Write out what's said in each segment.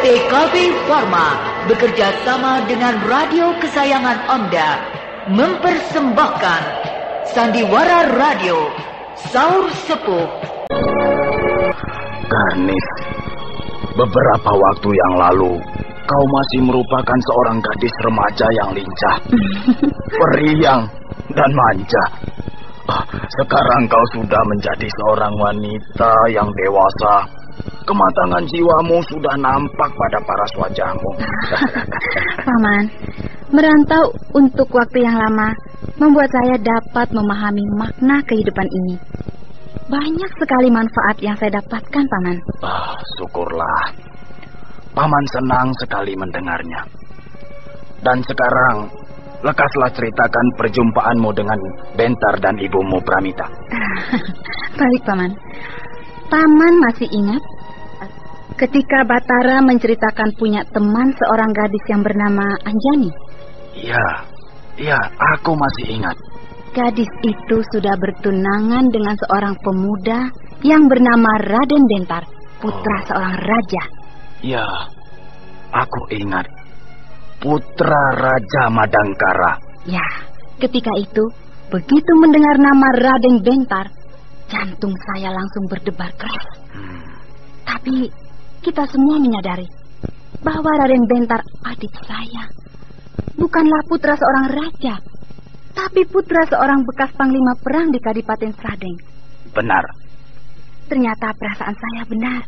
PT KB Pharma bekerja sama dengan radio kesayangan Anda mempersembahkan Sandiwara Radio Saur Sepuh. Garnis, beberapa waktu yang lalu kau masih merupakan seorang gadis remaja yang lincah, periang dan manja. Sekarang kau sudah menjadi seorang wanita yang dewasa. Kematangan jiwamu sudah nampak pada paras wajahmu. Paman, merantau untuk waktu yang lama membuat saya dapat memahami makna kehidupan ini. Banyak sekali manfaat yang saya dapatkan, Paman. Syukurlah. Paman senang sekali mendengarnya. Dan sekarang, lekaslah ceritakan perjumpaanmu dengan Bentar dan ibumu Pramita. Baik, Paman. Paman masih ingat ketika Batara menceritakan punya teman seorang gadis yang bernama Anjani? Iya, aku masih ingat. Gadis itu sudah bertunangan dengan seorang pemuda yang bernama Raden Bentar, putra seorang raja. Ya, aku ingat. Putra Raja Madangkara. Ya, ketika itu, begitu mendengar nama Raden Bentar, jantung saya langsung berdebar keras. Tapi kita semua menyadari bahwa Raden Bentar adik saya. Bukanlah putra seorang raja, tapi putra seorang bekas panglima perang di Kadipaten Sradeng. Benar. Ternyata perasaan saya benar,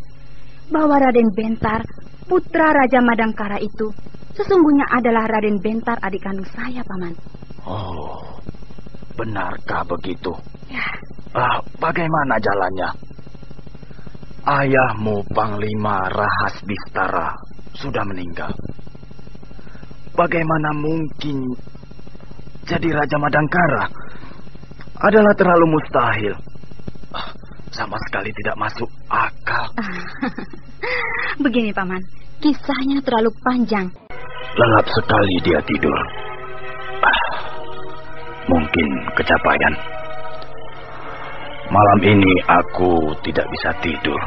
bahwa Raden Bentar, putra Raja Madangkara itu, sesungguhnya adalah Raden Bentar adik kandung saya, Paman. Oh, benarkah begitu? Ya. Bagaimana jalannya? Ayahmu Panglima Rahasbistara sudah meninggal. Bagaimana mungkin jadi Raja Madangkara? Adalah terlalu mustahil. Sama sekali tidak masuk akal. Begini, Paman, kisahnya terlalu panjang. Lelap sekali dia tidur. Mungkin kecapean. Malam ini aku tidak bisa tidur.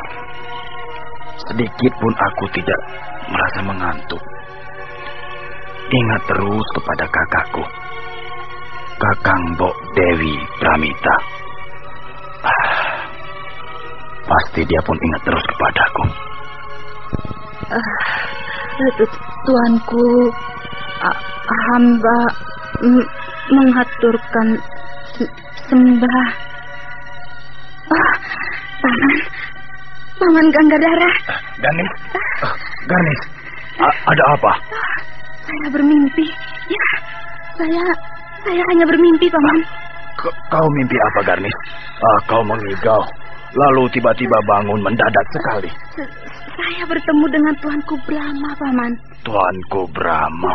Sedikit pun aku tidak merasa mengantuk. Ingat terus kepada kakakku, Kakang Mbok Dewi Pramita. Pasti dia pun ingat terus kepadaku. Tuanku, hamba mengaturkan sembah. Paman Ganggadara. Garnis, ada apa? Saya bermimpi. Ya, saya hanya bermimpi, Paman. Kau mimpi apa, Garnis? Kau mengigau, lalu tiba-tiba bangun mendadak sekali. Saya bertemu dengan Tuanku Brahma, Paman. Tuanku Brahma?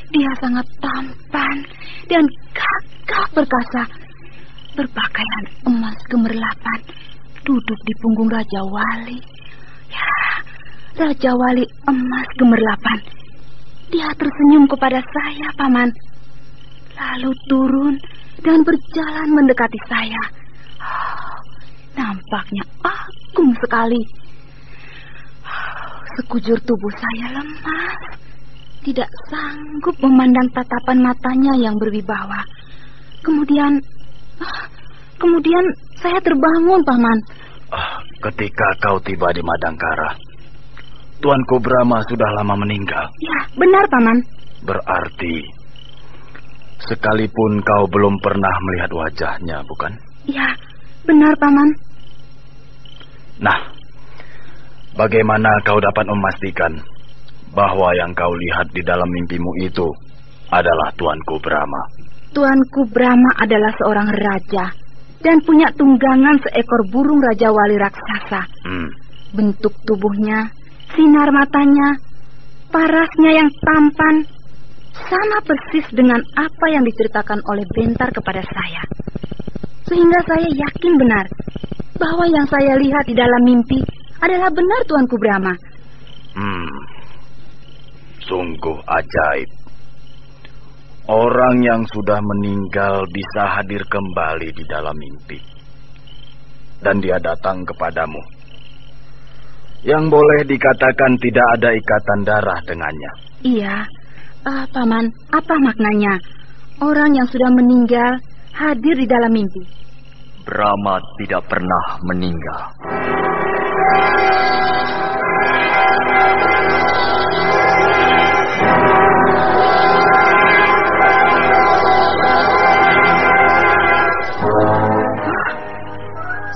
Dia sangat tampan dan gagah perkasa, berpakaian emas gemerlapan, duduk di punggung Raja Wali. Ya, Raja Wali emas gemerlapan. Dia tersenyum kepada saya, Paman. Lalu turun dan berjalan mendekati saya. Nampaknya agung sekali. Sekujur tubuh saya lemas, tidak sanggup memandang tatapan matanya yang berwibawa. Kemudian saya terbangun, Paman. Ketika kau tiba di Madangkara, Tuanku Brahma sudah lama meninggal. Ya, benar, Paman. Berarti sekalipun kau belum pernah melihat wajahnya, bukan? Ya, benar, Paman. Nah, bagaimana kau dapat memastikan bahwa yang kau lihat di dalam mimpimu itu adalah Tuanku Brahma? Tuanku Brahma adalah seorang raja dan punya tunggangan seekor burung Raja Wali raksasa. Bentuk tubuhnya, sinar matanya, parasnya yang tampan, sama persis dengan apa yang diceritakan oleh Bentar kepada saya. Sehingga saya yakin benar bahwa yang saya lihat di dalam mimpi adalah benar Tuanku Brahma. Sungguh ajaib. Orang yang sudah meninggal bisa hadir kembali di dalam mimpi. Dan dia datang kepadamu. yang boleh dikatakan tidak ada ikatan darah dengannya. Iya, Paman, apa maknanya? Orang yang sudah meninggal hadir di dalam mimpi. Brahma tidak pernah meninggal.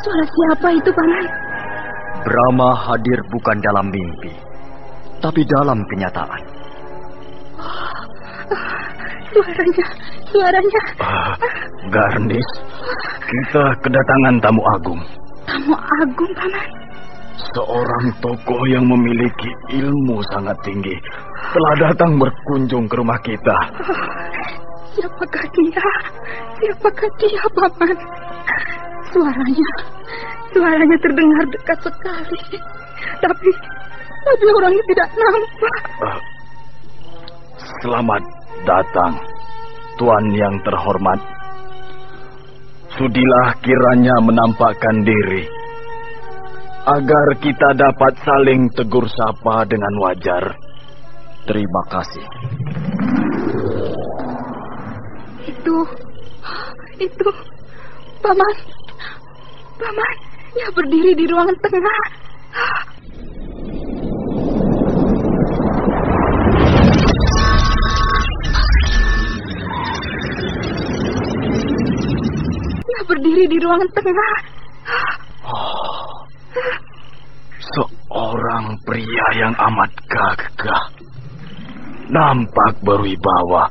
Suara siapa itu, Paman? Brahma hadir bukan dalam mimpi, tapi dalam kenyataan. Suaranya. Garnis, kita kedatangan tamu agung. Tamu agung, Paman? Seorang tokoh yang memiliki ilmu sangat tinggi telah datang berkunjung ke rumah kita. Siapakah dia? Siapakah dia, Paman? Suaranya terdengar dekat sekali. Tapi orangnya tidak nampak. Selamat datang, Tuan yang terhormat. Sudilah kiranya menampakkan diri, agar kita dapat saling tegur sapa dengan wajar. Terima kasih. Itu, Paman, ya berdiri di ruangan tengah. Berdiri di ruangan tengah. Seorang pria yang amat gagah, nampak berwibawa.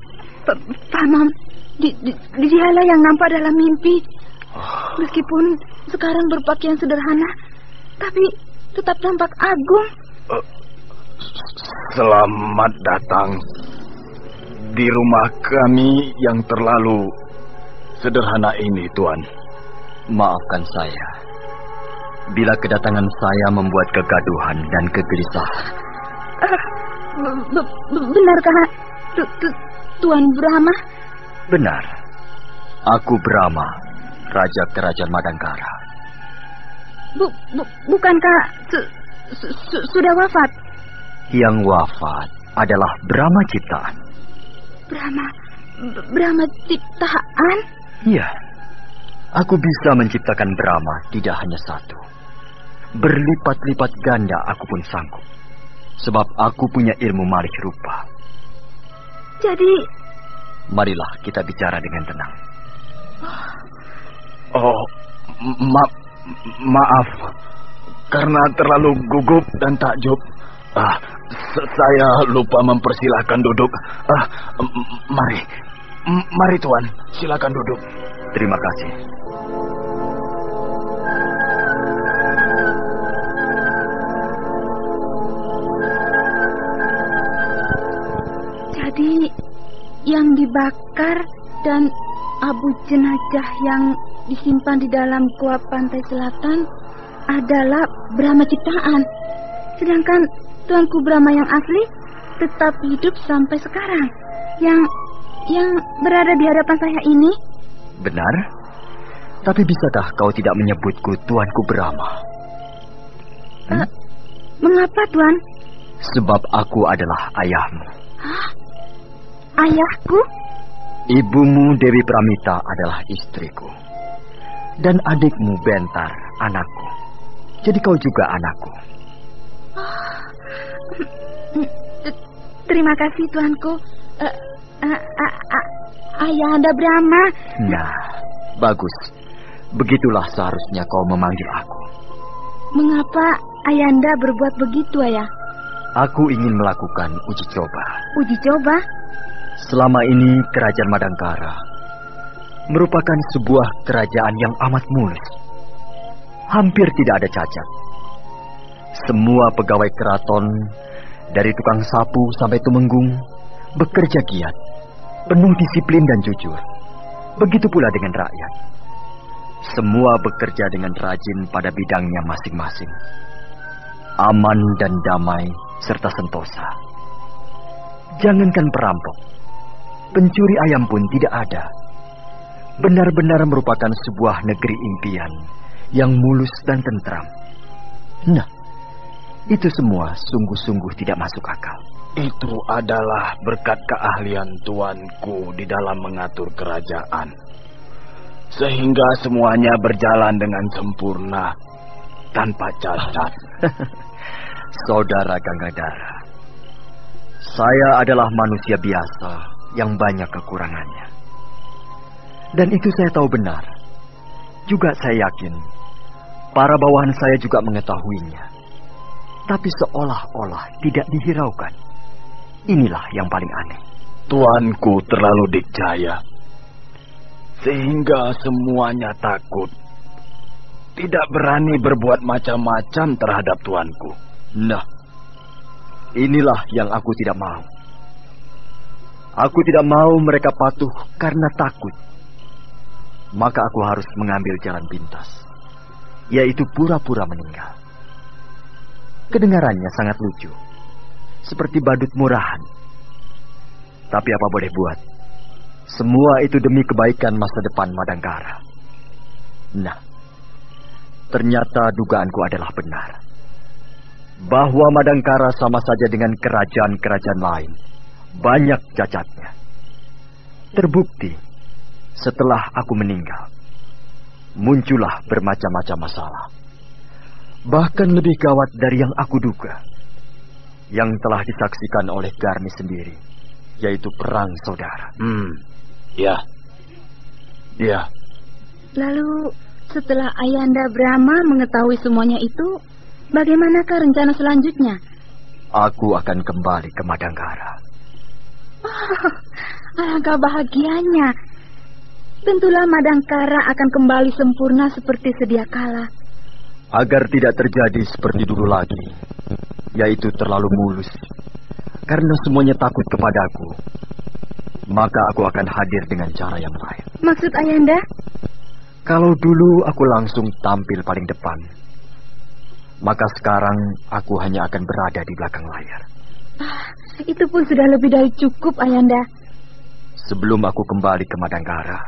Paman, dialah yang nampak dalam mimpi. Meskipun sekarang berpakaian sederhana, tapi tetap tampak agung. Selamat datang di rumah kami yang terlalu sederhana ini, Tuan. Maafkan saya bila kedatangan saya membuat kegaduhan dan kegelisahan. Benarkah Tuan Brahma? Benar. Aku Brahma, Raja Kerajaan Madangkara. Bukankah sudah wafat? Yang wafat adalah Brahma ciptaan. Brahma ciptaan? Iya. Aku bisa menciptakan Brahma tidak hanya satu. Berlipat-lipat ganda aku pun sanggup. Sebab aku punya ilmu marih rupa. Jadi, marilah kita bicara dengan tenang. Maaf. Karena terlalu gugup dan takjub. Saya lupa mempersilahkan duduk. Mari Tuan, silakan duduk. Terima kasih. Jadi, yang dibakar dan abu jenazah yang disimpan di dalam gua pantai selatan adalah Brahma ciptaan. Sedangkan Tuanku Brahma yang asli tetap hidup sampai sekarang. Yang berada di hadapan saya ini? Benar. Tapi bisakah kau tidak menyebutku Tuanku Brahma? Mengapa, Tuan? Sebab aku adalah ayahmu. Hah? Ayahku? Ibumu Dewi Pramita adalah istriku. Dan adikmu Bentar, anakku. Jadi kau juga anakku. Terima kasih, Tuanku. Ayahanda Brahma. Nah, bagus. Begitulah seharusnya kau memanggil aku. Mengapa Ayahanda berbuat begitu, Ayah? Aku ingin melakukan uji coba. Uji coba? Selama ini Kerajaan Madangkara merupakan sebuah kerajaan yang amat mulus. Hampir tidak ada cacat. Semua pegawai keraton, dari tukang sapu sampai tumenggung, bekerja giat, penuh disiplin dan jujur. Begitu pula dengan rakyat. Semua bekerja dengan rajin pada bidangnya masing-masing. Aman dan damai serta sentosa. Jangankan perampok, pencuri ayam pun tidak ada. Benar-benar merupakan sebuah negeri impian yang mulus dan tentram. Nah, Itu semua sungguh-sungguh tidak masuk akal. Itu adalah berkat keahlian tuanku di dalam mengatur kerajaan. Sehingga semuanya berjalan dengan sempurna, tanpa cacat. Saudara Gangadhara, saya adalah manusia biasa yang banyak kekurangannya. Dan itu saya tahu benar. Juga saya yakin para bawahan saya juga mengetahuinya. Tapi seolah-olah tidak dihiraukan. Inilah yang paling aneh. Tuanku terlalu dikjaya, sehingga semuanya takut. Tidak berani berbuat macam-macam terhadap tuanku. Nah, inilah yang aku tidak mau. Aku tidak mau mereka patuh karena takut. Maka aku harus mengambil jalan pintas, yaitu pura-pura meninggal. Kedengarannya sangat lucu, seperti badut murahan. Tapi apa boleh buat, semua itu demi kebaikan masa depan Madangkara. Nah, ternyata dugaanku adalah benar, bahwa Madangkara sama saja dengan kerajaan-kerajaan lain, banyak cacatnya. Terbukti, setelah aku meninggal, muncullah bermacam-macam masalah. Bahkan lebih gawat dari yang aku duga, yang telah disaksikan oleh Garni sendiri, yaitu perang saudara. Ya. Lalu setelah Ayahanda Brahma mengetahui semuanya itu, bagaimanakah rencana selanjutnya? Aku akan kembali ke Madangkara. Alangkah bahagianya. Tentulah Madangkara akan kembali sempurna seperti sedia kala. Agar tidak terjadi seperti dulu lagi, yaitu terlalu mulus, karena semuanya takut kepadaku, maka aku akan hadir dengan cara yang lain. Maksud Ayahanda? Kalau dulu aku langsung tampil paling depan, maka sekarang aku hanya akan berada di belakang layar. Itu pun sudah lebih dari cukup, Ayahanda. Sebelum aku kembali ke Madangkara,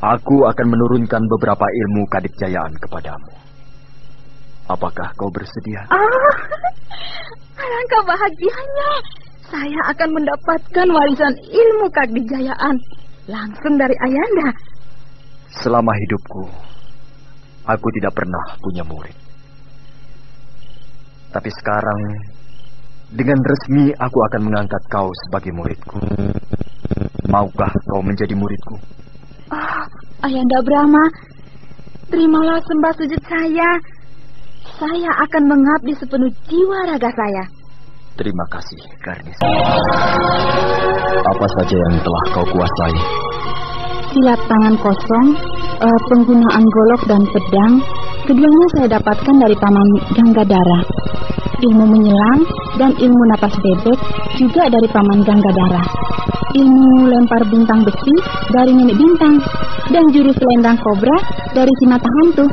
aku akan menurunkan beberapa ilmu kadikjayaan kepadamu. Apakah kau bersedia? Alangkah bahagianya. Saya akan mendapatkan warisan ilmu kadikjayaan langsung dari Ayahanda. Selama hidupku, aku tidak pernah punya murid. Tapi sekarang, dengan resmi aku akan mengangkat kau sebagai muridku. Maukah kau menjadi muridku? Ayahanda Brahma, terimalah sembah sujud saya. Saya akan mengabdi sepenuh jiwa raga saya. Terima kasih, Garnis. Apa saja yang telah kau kuasai? Silat tangan kosong, penggunaan golok dan pedang, keduanya saya dapatkan dari Paman Gangadhara. Ilmu menyelam dan ilmu napas bebek juga dari Paman Gangadhara. Ilmu lempar bintang besi dari Nenek Bintang, dan jurus selendang kobra dari si mata hantu.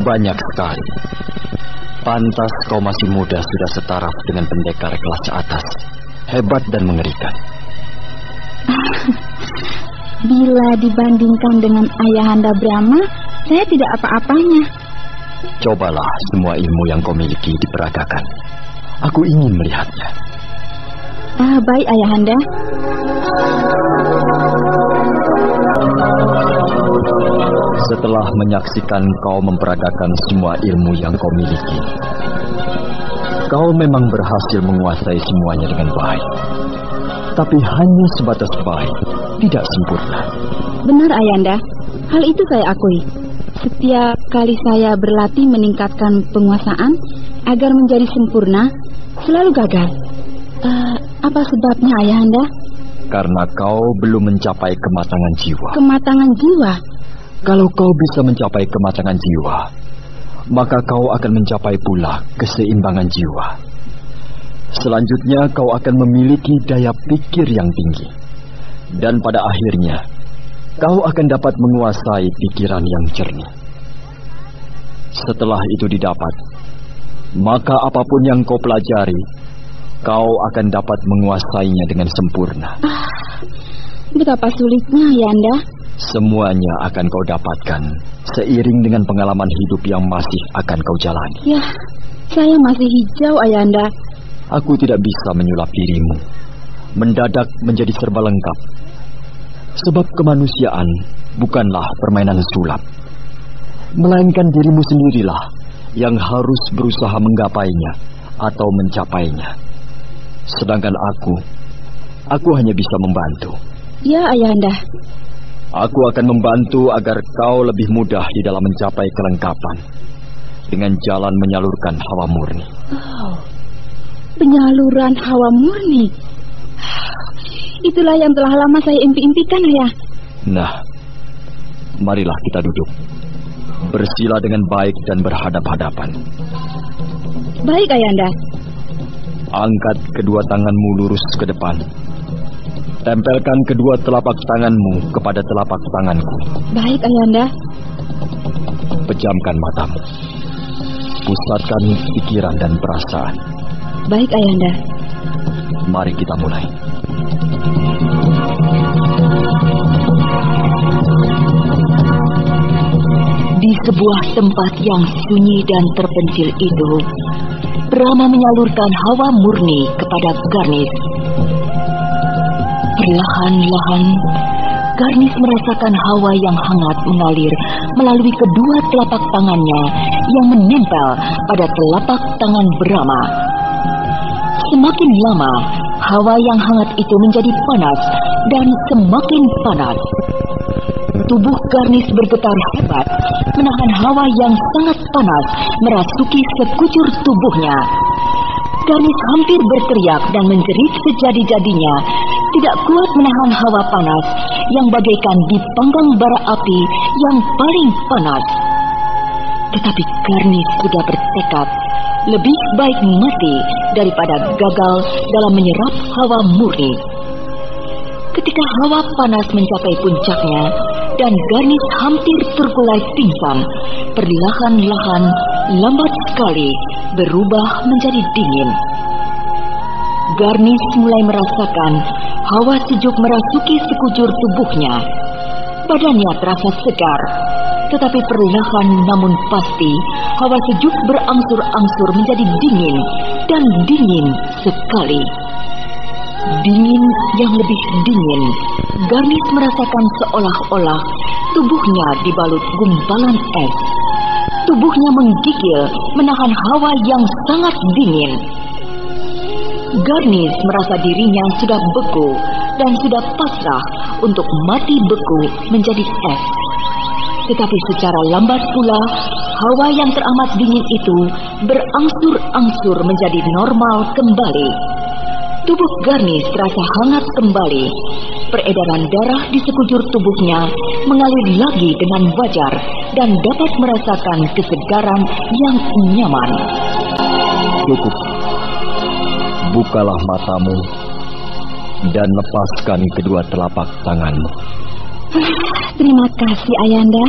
Banyak sekali. Pantas kau masih muda sudah setara dengan pendekar kelas atas. Hebat dan mengerikan. Bila dibandingkan dengan Ayahanda Brahma, saya tidak apa-apanya. Cobalah semua ilmu yang kau miliki diperagakan. Aku ingin melihatnya. Baik, Ayahanda. Setelah menyaksikan kau memperagakan semua ilmu yang kau miliki, kau memang berhasil menguasai semuanya dengan baik. Tapi hanya sebatas baik, tidak sempurna. Benar, Ayahanda. Hal itu saya akui. Setiap kali saya berlatih meningkatkan penguasaan agar menjadi sempurna, selalu gagal. Apa sebabnya, Ayahanda? Karena kau belum mencapai kematangan jiwa. Kematangan jiwa? Kalau kau bisa mencapai kematangan jiwa, maka kau akan mencapai pula keseimbangan jiwa. Selanjutnya kau akan memiliki daya pikir yang tinggi. Dan pada akhirnya, kau akan dapat menguasai pikiran yang jernih. Setelah itu didapat, maka apapun yang kau pelajari, kau akan dapat menguasainya dengan sempurna. Betapa sulitnya, Ayahanda. Semuanya akan kau dapatkan seiring dengan pengalaman hidup yang masih akan kau jalani. Ya, saya masih hijau, Ayahanda. Aku tidak bisa menyulap dirimu, mendadak menjadi serba lengkap. Sebab kemanusiaan bukanlah permainan sulap, melainkan dirimu sendirilah yang harus berusaha menggapainya atau mencapainya. Sedangkan aku hanya bisa membantu. Ya, Ayahanda. Aku akan membantu agar kau lebih mudah di dalam mencapai kelengkapan dengan jalan menyalurkan hawa murni. Oh, penyaluran hawa murni. Itulah yang telah lama saya impi-impikan, Ayah. Nah, marilah kita duduk, bersila dengan baik dan berhadap-hadapan. Baik, Ayahanda. Angkat kedua tanganmu lurus ke depan. Tempelkan kedua telapak tanganmu kepada telapak tanganku. Baik, Ayahanda. Pejamkan matamu. Pusatkan pikiran dan perasaan. Baik, Ayahanda. Mari kita mulai. Di sebuah tempat yang sunyi dan terpencil itu, Brahma menyalurkan hawa murni kepada Garnis. Perlahan-lahan, Garnis merasakan hawa yang hangat mengalir melalui kedua telapak tangannya yang menempel pada telapak tangan Brahma. Semakin lama, hawa yang hangat itu menjadi panas dan semakin panas. Tubuh Garnis bergetar hebat, menahan hawa yang sangat panas merasuki sekujur tubuhnya. Garnis hampir berteriak dan menjerit sejadi-jadinya, tidak kuat menahan hawa panas yang bagaikan dipanggang bara api yang paling panas. Tetapi Garnis sudah bertekad, lebih baik mati daripada gagal dalam menyerap hawa murni. Ketika hawa panas mencapai puncaknya dan Garnis hampir terkulai pingsan, perlahan-lahan, lambat sekali berubah menjadi dingin. Garnis mulai merasakan hawa sejuk merasuki sekujur tubuhnya. Badannya terasa segar, tetapi perlahan namun pasti hawa sejuk berangsur-angsur menjadi dingin dan dingin sekali. Dingin yang lebih dingin, Garnis merasakan seolah-olah tubuhnya dibalut gumpalan es. Tubuhnya menggigil menahan hawa yang sangat dingin. Garnis merasa dirinya sudah beku dan sudah pasrah untuk mati beku menjadi es. Tetapi secara lambat pula, hawa yang teramat dingin itu berangsur-angsur menjadi normal kembali. Tubuh Garnis terasa hangat kembali. Peredaran darah di sekujur tubuhnya mengalir lagi dengan wajar dan dapat merasakan kesegaran yang nyaman. Cukup. Bukalah matamu dan lepaskan kedua telapak tanganmu. Terima kasih, Ayahanda.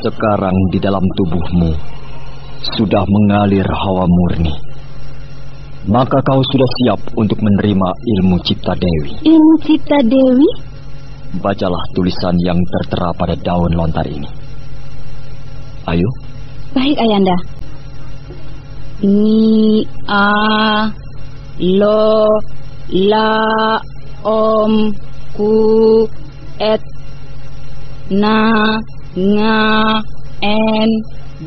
Sekarang di dalam tubuhmu sudah mengalir hawa murni. Maka kau sudah siap untuk menerima ilmu Cipta Dewi. Ilmu Cipta Dewi? Bacalah tulisan yang tertera pada daun lontar ini. Ayo. Baik, Ayahanda. Ni a lo la om ku et na nga en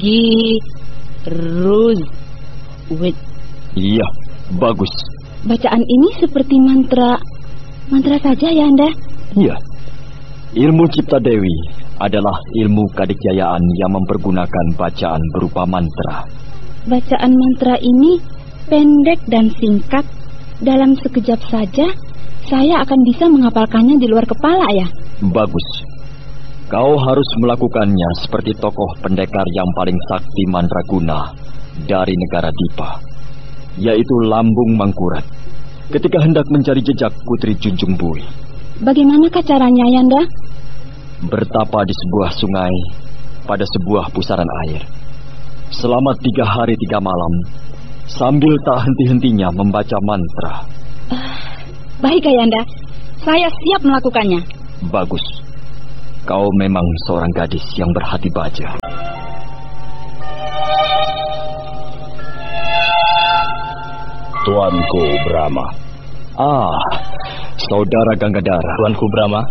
gi ruz wit. Iya, bagus. Bacaan ini seperti mantra saja, ya, Anda? Iya. Ilmu Cipta Dewi adalah ilmu kadikjayaan yang mempergunakan bacaan berupa mantra. Bacaan mantra ini pendek dan singkat. Dalam sekejap saja, saya akan bisa menghafalkannya di luar kepala, ya? Bagus. Kau harus melakukannya seperti tokoh pendekar yang paling sakti mandraguna dari negara Dipa, yaitu Lambung Mangkurat, ketika hendak mencari jejak Putri Junjung Bui. Bagaimanakah caranya, Yanda? Bertapa di sebuah sungai pada sebuah pusaran air selama 3 hari 3 malam sambil tak henti-hentinya membaca mantra. Baik, Ayanda. Saya siap melakukannya. Bagus. Kau memang seorang gadis yang berhati baja. Tuanku Brahma. Saudara Ganggadara. Tuanku Brahma.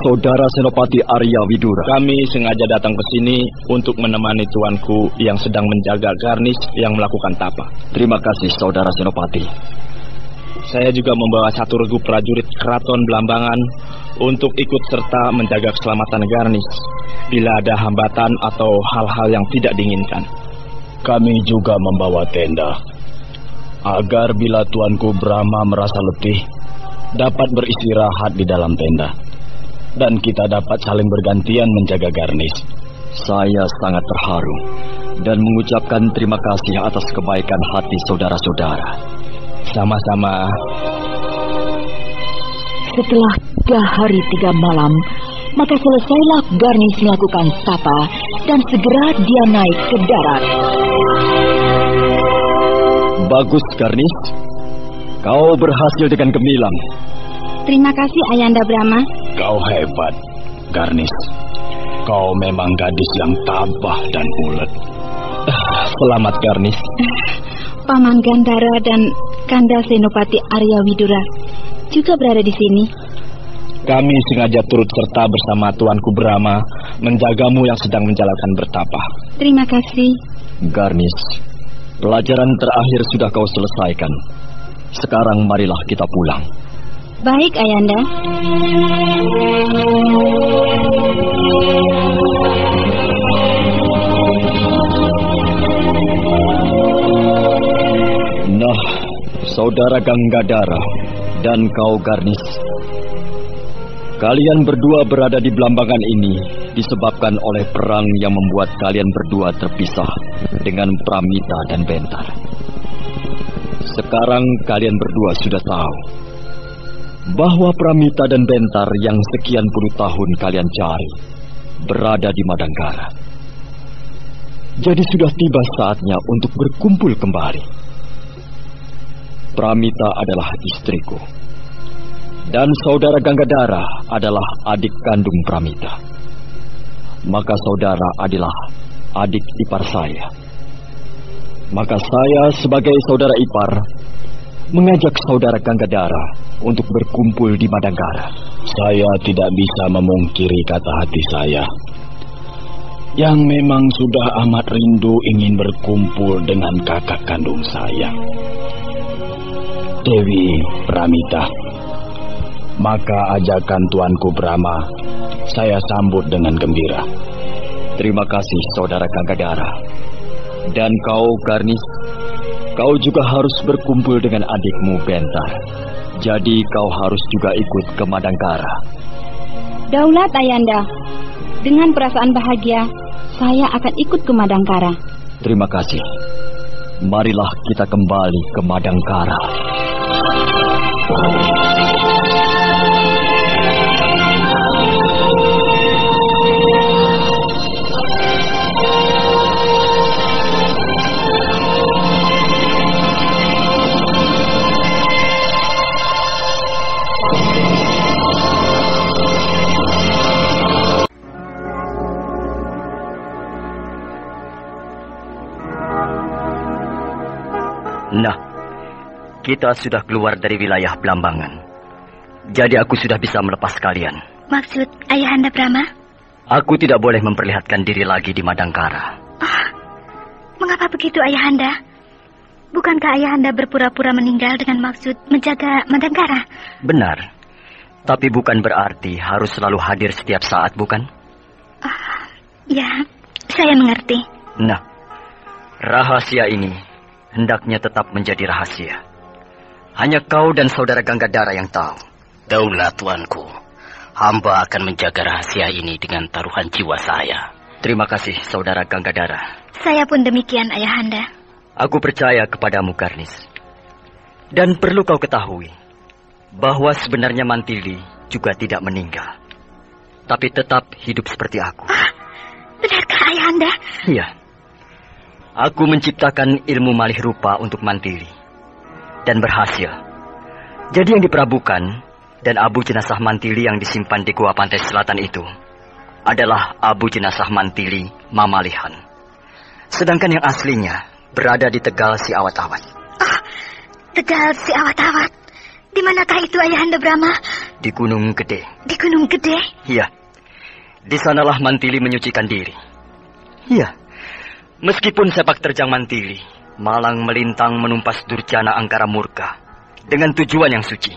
Saudara Senopati Arya Widura. Kami sengaja datang ke sini untuk menemani tuanku yang sedang menjaga Garnis yang melakukan tapa. Terima kasih, Saudara Senopati. Saya juga membawa satu regu prajurit keraton Belambangan untuk ikut serta menjaga keselamatan Garnis bila ada hambatan atau hal-hal yang tidak diinginkan. Kami juga membawa tenda agar bila tuanku Brahma merasa letih dapat beristirahat di dalam tenda dan kita dapat saling bergantian menjaga Garnis. Saya sangat terharu dan mengucapkan terima kasih atas kebaikan hati saudara-saudara. Sama-sama. Setelah 3 hari 3 malam, maka selesailah Garnis melakukan tapa dan segera dia naik ke darat. Bagus, Garnis. Kau berhasil dengan gemilang. Terima kasih, Ayahanda Brahma. Kau hebat, Garnis. Kau memang gadis yang tabah dan ulet. Selamat, Garnis. Paman Gandhara dan Kanda Senopati Arya Widura juga berada di sini. Kami sengaja turut serta bersama tuanku Brahma menjagamu yang sedang menjalankan bertapa. Terima kasih. Garnis, pelajaran terakhir sudah kau selesaikan. Sekarang marilah kita pulang. Baik, Ayahanda. Nah, Saudara Ganggadara dan kau Garnis, kalian berdua berada di Belambangan ini disebabkan oleh perang yang membuat kalian berdua terpisah dengan Pramita dan Bentar. Sekarang kalian berdua sudah tahu bahwa Pramita dan Bentar yang sekian puluh tahun kalian cari berada di Madangkara. Jadi sudah tiba saatnya untuk berkumpul kembali. Pramita adalah istriku dan saudara Ganggadara adalah adik kandung Pramita. Maka saudara adalah adik ipar saya. Maka saya sebagai saudara ipar mengajak saudara Ganggadara untuk berkumpul di Madangkara. Saya tidak bisa memungkiri kata hati saya yang memang sudah amat rindu ingin berkumpul dengan kakak kandung saya, Dewi Pramita. Maka ajakan tuanku Brahma saya sambut dengan gembira. Terima kasih saudara Ganggadara. Dan kau Garnis, kau juga harus berkumpul dengan adikmu Bentar. Jadi kau harus juga ikut ke Madangkara. Daulat Ayahanda, dengan perasaan bahagia saya akan ikut ke Madangkara. Terima kasih. Marilah kita kembali ke Madangkara. Nah, kita sudah keluar dari wilayah Belambangan. Jadi aku sudah bisa melepas kalian. Maksud Ayahanda Brahma? Aku tidak boleh memperlihatkan diri lagi di Madangkara. Oh, mengapa begitu Ayahanda? Bukankah Ayahanda berpura-pura meninggal dengan maksud menjaga Madangkara? Benar. Tapi bukan berarti harus selalu hadir setiap saat, bukan? Ya, saya mengerti. Nah, rahasia ini hendaknya tetap menjadi rahasia. Hanya kau dan saudara Ganggadara yang tahu. Daulah tuanku, hamba akan menjaga rahasia ini dengan taruhan jiwa saya. Terima kasih saudara Ganggadara. Saya pun demikian Ayahanda. Aku percaya kepadamu Garnis. Dan perlu kau ketahui bahwa sebenarnya Mantili juga tidak meninggal, tapi tetap hidup seperti aku. Benarkah Ayahanda? Iya. Aku menciptakan ilmu malih rupa untuk Mantili dan berhasil. Jadi yang diperabukan dan abu jenazah Mantili yang disimpan di gua pantai selatan itu adalah abu jenazah Mantili Mamalihan. Sedangkan yang aslinya berada di Tegal Siawat-awat. Oh, Tegal Siawat-awat. Di manakah itu Ayahanda Brahma? Di Gunung Gede. Di Gunung Gede? Iya. Di sanalah Mantili menyucikan diri. Iya. Meskipun sepak terjang Mantili malang melintang menumpas Durjana Angkara Murka dengan tujuan yang suci,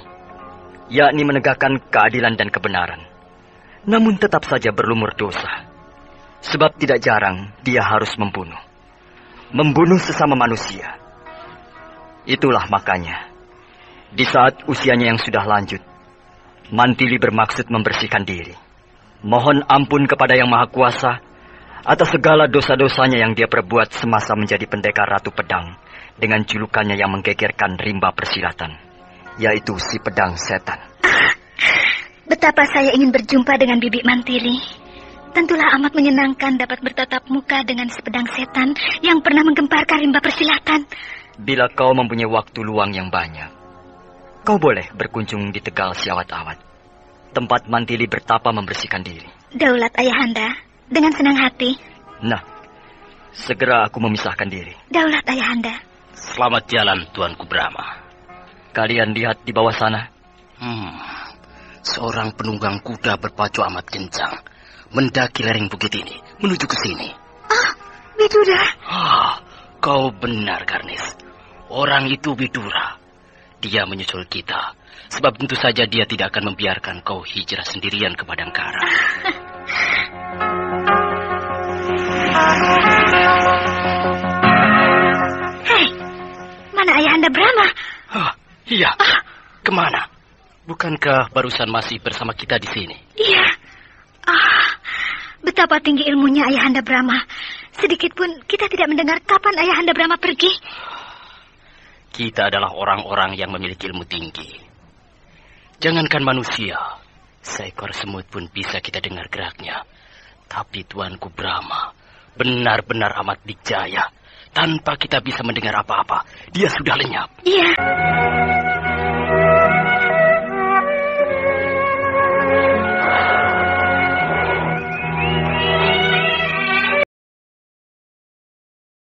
yakni menegakkan keadilan dan kebenaran. Namun tetap saja berlumur dosa. Sebab tidak jarang dia harus membunuh. Membunuh sesama manusia. Itulah makanya, di saat usianya yang sudah lanjut, Mantili bermaksud membersihkan diri. Mohon ampun kepada Yang Maha Kuasa atas segala dosa-dosanya yang dia perbuat semasa menjadi pendekar Ratu Pedang dengan julukannya yang menggegerkan rimba persilatan, yaitu si Pedang Setan. Betapa saya ingin berjumpa dengan Bibi Mantili. Tentulah amat menyenangkan dapat bertatap muka dengan si Pedang Setan yang pernah menggemparkan rimba persilatan. Bila kau mempunyai waktu luang yang banyak, kau boleh berkunjung di Tegal Siawat-awat, tempat Mantili bertapa membersihkan diri. Daulat Ayahanda, dengan senang hati. Nah, segera aku memisahkan diri. Daulat Ayahanda. Selamat jalan, Tuanku Brahma. Kalian lihat di bawah sana. Seorang penunggang kuda berpacu amat kencang mendaki lereng bukit ini menuju ke sini. Oh, Widura. Kau benar, Garnis. Orang itu Widura. Dia menyusul kita, sebab tentu saja dia tidak akan membiarkan kau hijrah sendirian ke Madangkara. Hei, mana Ayahanda Brahma? Iya, kemana? Bukankah barusan masih bersama kita di sini? Iya. Betapa tinggi ilmunya Ayahanda Brahma. Sedikit pun kita tidak mendengar kapan Ayahanda Brahma pergi. Kita adalah orang-orang yang memiliki ilmu tinggi. Jangankan manusia, seekor semut pun bisa kita dengar geraknya. Tapi Tuanku Brahma benar-benar amat dijaya. Tanpa kita bisa mendengar apa-apa, dia sudah lenyap. Iya.